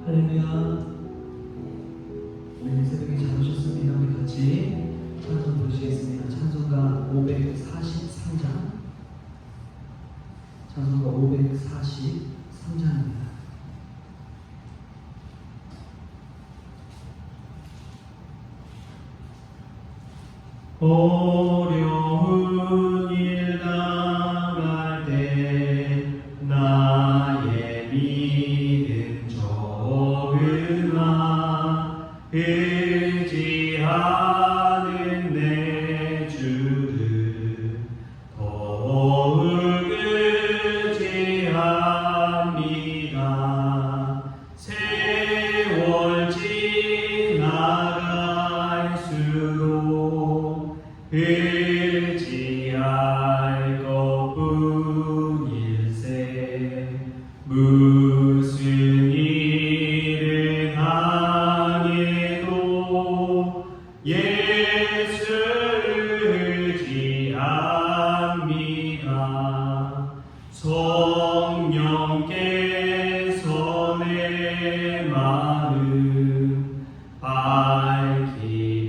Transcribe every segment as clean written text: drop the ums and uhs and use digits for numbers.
할렐루야. 우리 새벽에 잘 오셨습니다. 우리 같이 찬송 부르시겠습니다. 찬송가 543장. 찬송가 543장입니다. 어려운 일 당할 때 나의 믿음 적으나 의지하는 내 주를 더욱 의지합니다. 세월 지나갈수록 의지할 것뿐일세. 무슨 일을 당해도 예수를 의지합니다. 성령께서 내 마음 밝히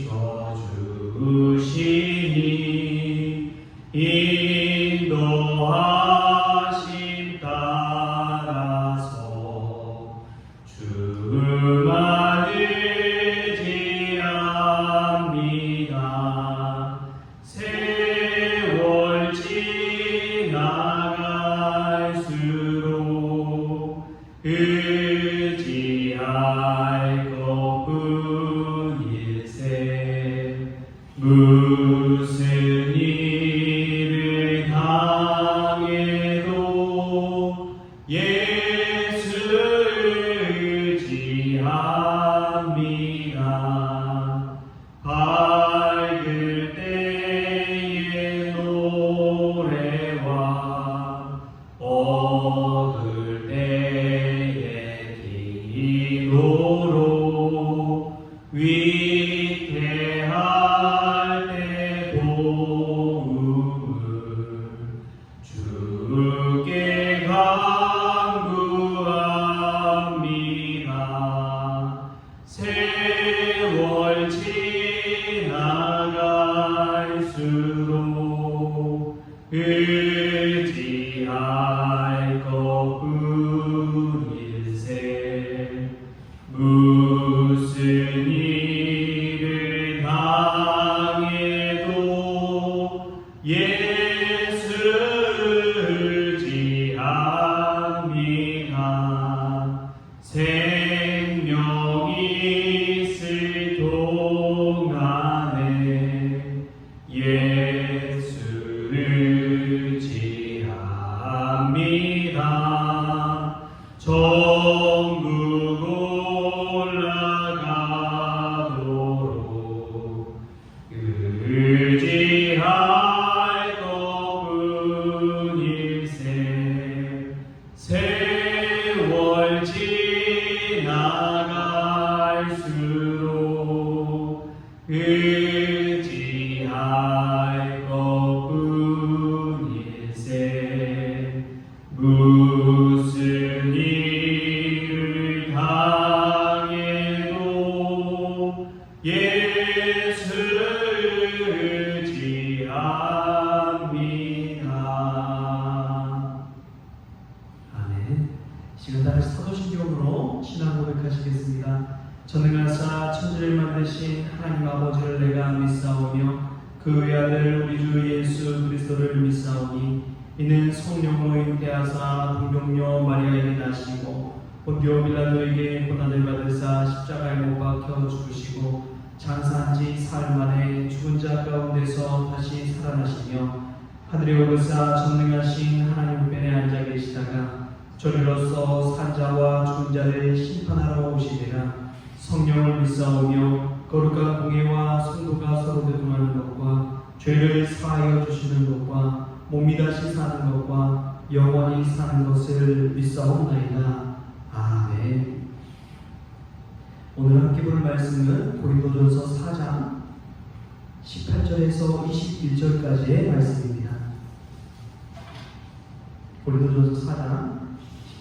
비춰주시니 인도하심 따라서 주만 의지합니다. 세월 지나갈수록 의지할 것뿐일세. 무슨 일을 당해도 예수를 의지합니다. 밝을 때의 노래와 어두울 때의 기도로 위태할 때 도움을 주께 간구합니다. 세월 지나갈수록 의지할 것뿐일세. 무슨 일을 당해도 예수를 의지합니다. 생명이 있을 동안에 예수를 의지합니다. 천국 올라가도록 의지할 것뿐일세. 세월 지나갈수록 의지할 것뿐일세. 무슨 일을 당해도 예수를 의지합니다. 아멘. 시간 다시 사도신경으로 신앙 고백하시겠습니다. 전능하사 천지를 만드신 하나님 아버지를 내가 믿사오며 그 외아들 우리 주 예수 그리스도를 믿사오니 이는 성령으로 잉태하사 동정녀 마리아에게 나시고 본디오 빌라도에게 고난을 받으사 십자가에 못 박혀 죽으시고 장사한 지 사흘 만에 죽은 자 가운데서 다시 살아나시며 하늘에 오르사 전능하신 하나님 우편에 앉아 계시다가 저리로서 산자와 죽은 자를 심판하러 오시리라. 성령을 믿사오며 거룩한 공예와 성도가 서로 교통하는 것과 죄를 사하여 주시는 것과 몸이 다시 사는 것과 영원히 사는 것을 믿사옵나이다. 아멘. 오늘 함께 볼 말씀은 고린도전서 4장 18절에서 21절까지의 말씀입니다. 고린도전서 4장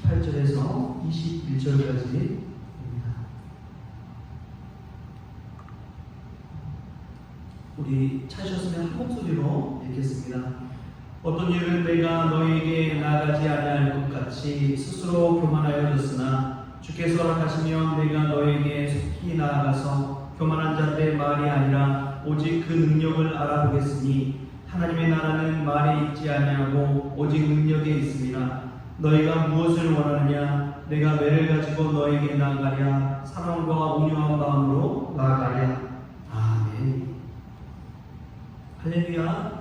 18절에서 21절까지 우리 찾으셨으면 한 목소리로 읽겠습니다. 어떤 일은 내가 너에게 나아가지 아니할 것 같이 스스로 교만하여졌으나 주께서 허락하시면 내가 너에게 속히 나아가서 교만한 자들의 말이 아니라 오직 그 능력을 알아보겠으니 하나님의 나라는 말에 있지 아니하고 오직 능력에 있습니다. 너희가 무엇을 원하느냐? 내가 매를 가지고 너에게 나아가랴. 사랑과 온유한 마음으로 나아가랴. 아멘. 할렐루야.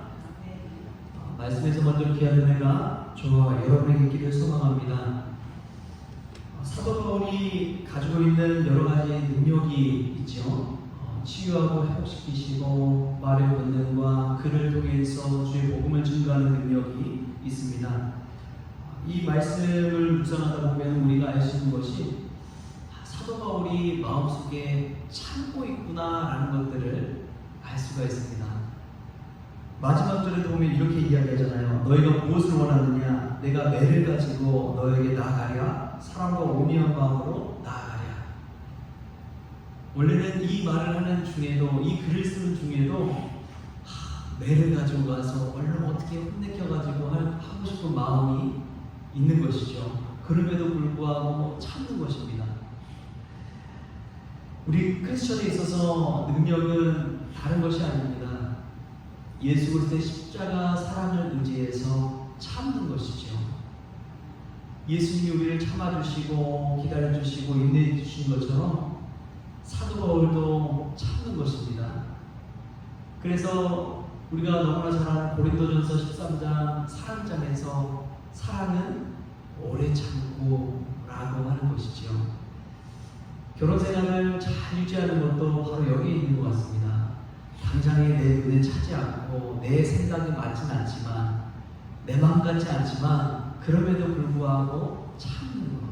말씀에서 먼저 귀한 은혜가 저와 여러분에게 있기를 소망합니다. 사도 바울이 가지고 있는 여러 가지 능력이 있죠. 치유하고 회복시키시고 말의 권능과 글을 통해서 주의 복음을 증거하는 능력이 있습니다. 이 말씀을 묵상하다 보면 우리가 알 수 있는 것이 사도 바울이 마음속에 참고 있구나라는 것들을 알 수가 있습니다. 마지막 절에 보면 이렇게 이야기하잖아요. 너희가 무엇을 원하느냐? 내가 매를 가지고 너에게 나아가랴. 사랑과 온유한 마음으로 나아가랴. 원래는 이 말을 하는 중에도, 이 글을 쓰는 중에도 매를 가지고 가서 얼른 어떻게 혼내켜가지고 하고 싶은 마음이 있는 것이죠. 그럼에도 불구하고 참는 것입니다. 우리 크리스천에 있어서 능력은 다른 것이 아닙니다. 예수 그리스도의 십자가 사랑을 의지해서 참는 것이죠. 예수님이 우리를 참아주시고 기다려주시고 인내해주신 것처럼 사도 바울도 참는 것입니다. 그래서 우리가 너무나 잘 아는 고린도전서 13장 4장에서 사랑은 오래 참고 라고 하는 것이죠. 결혼생활을 잘 유지하는 것도 바로 여기에 있는 것 같습니다. 당장에 내 눈에 차지 않고 내 생각에 맞지는 않지만 내 마음 같지 않지만 그럼에도 불구하고 참는 것,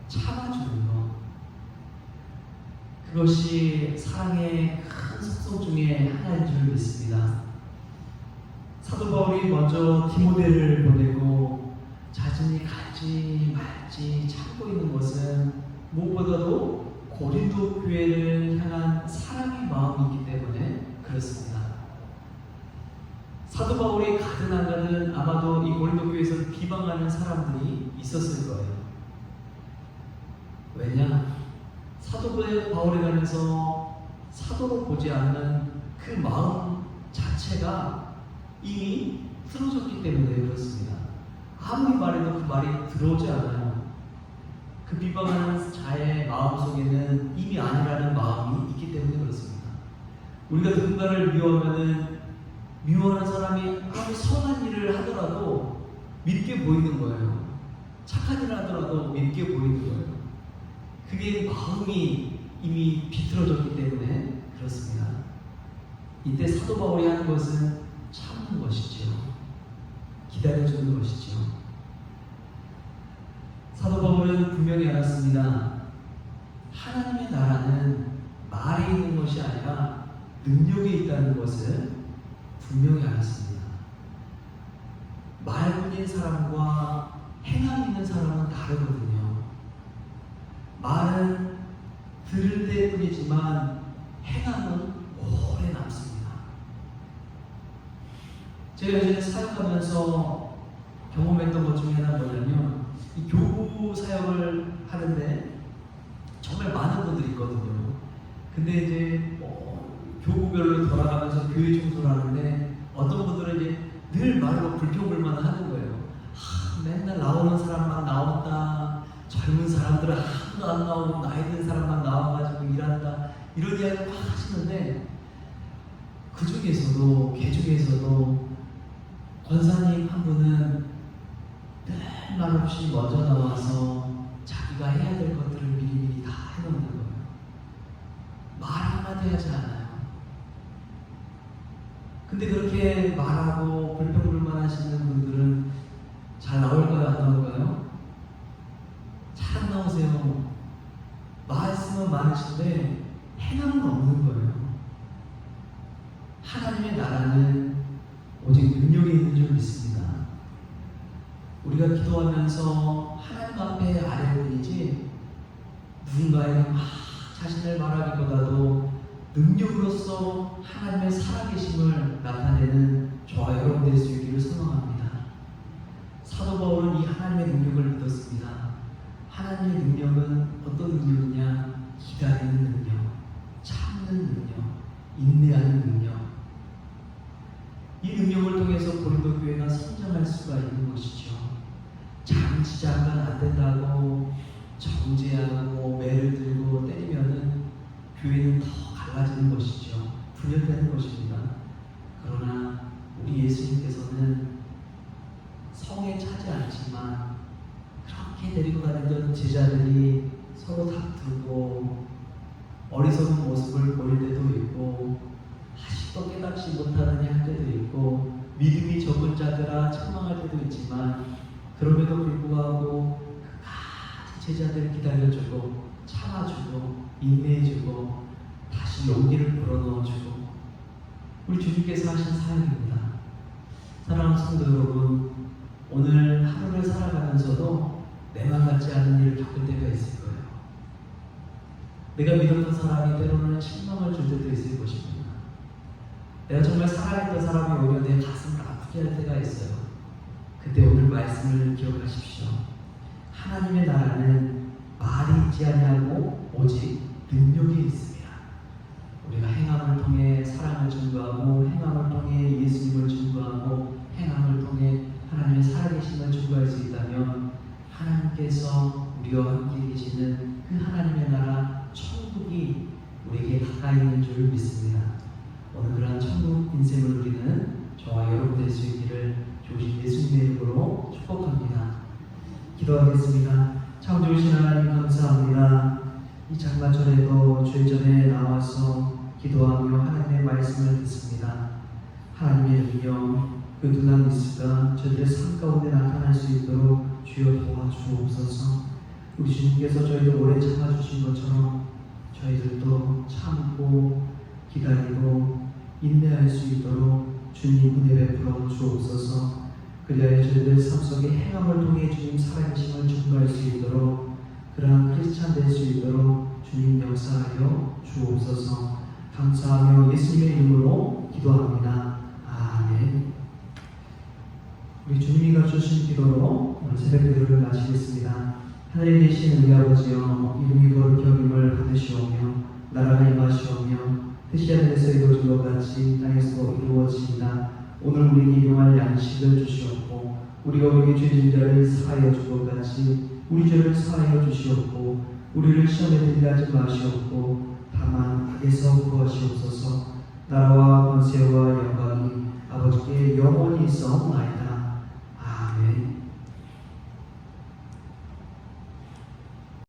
참아주는 것, 그것이 사랑의 큰 속성 중에 하나인 줄 믿습니다. 사도 바울이 먼저 디모데를 보내고 자신이 갈지 말지 참고 있는 것은 무엇보다도 고린도 교회를 향한 사랑의 마음이 있기 때문에 그렇습니다. 사도 바울이 가든 안 가든 아마도 이 고린도 교회에서 비방하는 사람들이 있었을 거예요. 왜냐? 사도 바울에 관해서 사도로 보지 않는 그 마음 자체가 이미 틀어졌기 때문에 그렇습니다. 아무리 말해도 그 말이 들어오지 않아요. 그 비방하는 자의 마음 속에는 이미 아니라는 마음이 있기 때문에 그렇습니다. 우리가 누군가를 미워하면은 미워하는 사람이 아무 선한 일을 하더라도 믿게 보이는 거예요. 착한 일을 하더라도 믿게 보이는 거예요. 그게 마음이 이미 비틀어졌기 때문에 그렇습니다. 이때 사도 바울이 하는 것은 참는 것이죠. 기다려주는 것이죠. 사도 바울은 분명히 알았습니다. 하나님의 나라는 말에 있는 것이 아니라 능력이 있다는 것을 분명히 알았습니다. 말뿐인 사람과 행함 있는 사람은 다르거든요. 말은 들을 때뿐이지만 행함은 오래 남습니다. 제가 예전에 사역하면서 경험했던 것 중에 하나가 뭐냐면 이 교부 사역을 하는데 정말 많은 분들이 있거든요. 근데 이제 교구별로 돌아가면서 교회 청소를 하는데 어떤 분들은 이제 늘 말로 불평불만을 하는 거예요. 맨날 나오는 사람만 나온다. 젊은 사람들은 하나도 안 나오고 나이 든 사람만 나와가지고 일한다. 이런 이야기를 막 하시는데 그 중에서도 개중에서도 권사님 한 분은 늘 말없이 먼저 나와서 자기가 해야 될 것들을 미리미리 다 해놓는 거예요. 말 한마디 하지 않아요. 근데 그렇게 말하고 불평불만 하시는 분들은 잘 나올까요? 안 나올까요? 잘 안 나오세요. 말씀은 많으신데 행함은 없는 거예요. 하나님의 나라는 오직 능력이 있는 줄 믿습니다. 우리가 기도하면서 하나님 앞에 아뢰뿐이지 누군가에게 막 자신을 말하기보다도 능력으로서 하나님의 살아계심을 나타내는 저와 여러분 될 수 있기를 소망합니다. 사도 바울은 이 하나님의 능력을 믿었습니다. 하나님의 능력은 어떤 능력이냐? 기다리는 능력, 참는 능력, 인내하는 능력. 이 능력을 통해서 고린도 교회가 성장할 수가 있는 것이죠. 장시자가 안 된다고 정죄하고 매를 들고 때리면은 교회는 더 갈라지는 것이죠. 분열되는 것입니다. 그러나 우리 예수님께서는 성에 차지 않지만 그렇게 데리고 다니던 제자들이 서로 다투고 어리석은 모습을 보일 때도 있고 아직도 깨닫지 못하느냐 할 때도 있고 믿음이 적은 자들아 책망할 때도 있지만 그럼에도 불구하고 끝까지 제자들을 기다려주고 참아주고 인내해주고 다시 용기를 불어넣어주고 우리 주님께서 하신 사역입니다. 사랑하는 성도 여러분, 오늘 하루를 살아가면서도 내맘 같지 않은 일을 겪을 때가 있을 거예요. 내가 믿었던 사람이 때로는 실망을 줄 때도 있을 것입니다. 내가 정말 사랑했던 사람이 오히려 내 가슴을 아프게 할 때가 있어요. 그때 오늘 말씀을 기억하십시오. 하나님의 나라는 말이 있지 아니하고 오직 능력이 있습니다. 우리가 행함을 통해 사랑을 증거하고 행함을 통해 예수님을 증거하고 행함을 통해 하나님의 살아계심을 증거할 수 있다면 하나님께서 우리와 함께 계시는 그 하나님의 나라 천국이 우리에게 가까이 있는 줄 믿습니다. 오늘 그러한 천국 인생을 누리는 저와 여러분 될 수 있기를 주신 예수님의 이름으로 축복합니다. 기도하겠습니다. 참 좋으신 하나님 감사합니다. 이 장마철에도 주의 전에 나와서 기도하며 하나님의 말씀을 듣습니다. 하나님의 능력, 그 두나미스가 저희들의 삶 가운데 나타날 수 있도록 주여 도와주옵소서. 우리 주님께서 저희를 오래 참아주신 것처럼 저희들도 참고 기다리고 인내할 수 있도록 주님 은혜 베풀어 주옵소서. 그리하여 저희들 삶 속에 행함을 통해 주님 살아계심을 증거할 수 있도록 그러한 크리스찬 될 수 있도록 주님 역사하여 주옵소서. 감사하며 예수님의 이름으로 기도합니다. 아멘. 우리 주님이 가르쳐주신 기도로 오늘 새벽 기도를 마치겠습니다. 하늘에 계신 우리 아버지여, 이름이 거룩히 여김을 받으시오며 나라가 임하시오며 뜻이 하늘에서 이루어진 것 같이 땅에서 이루어지이다. 오늘 우리에게 일용할 양식을 주시옵고 우리가 우리에게 죄진 자를 사하여 준 것 같이 우리 죄를 사하여 주시옵고 우리를 시험에 들게 하지 마시옵고 다만 악에서 구하시옵소서. 나라와 권세와 영광이 아버지께 영원히 있사옵나이다.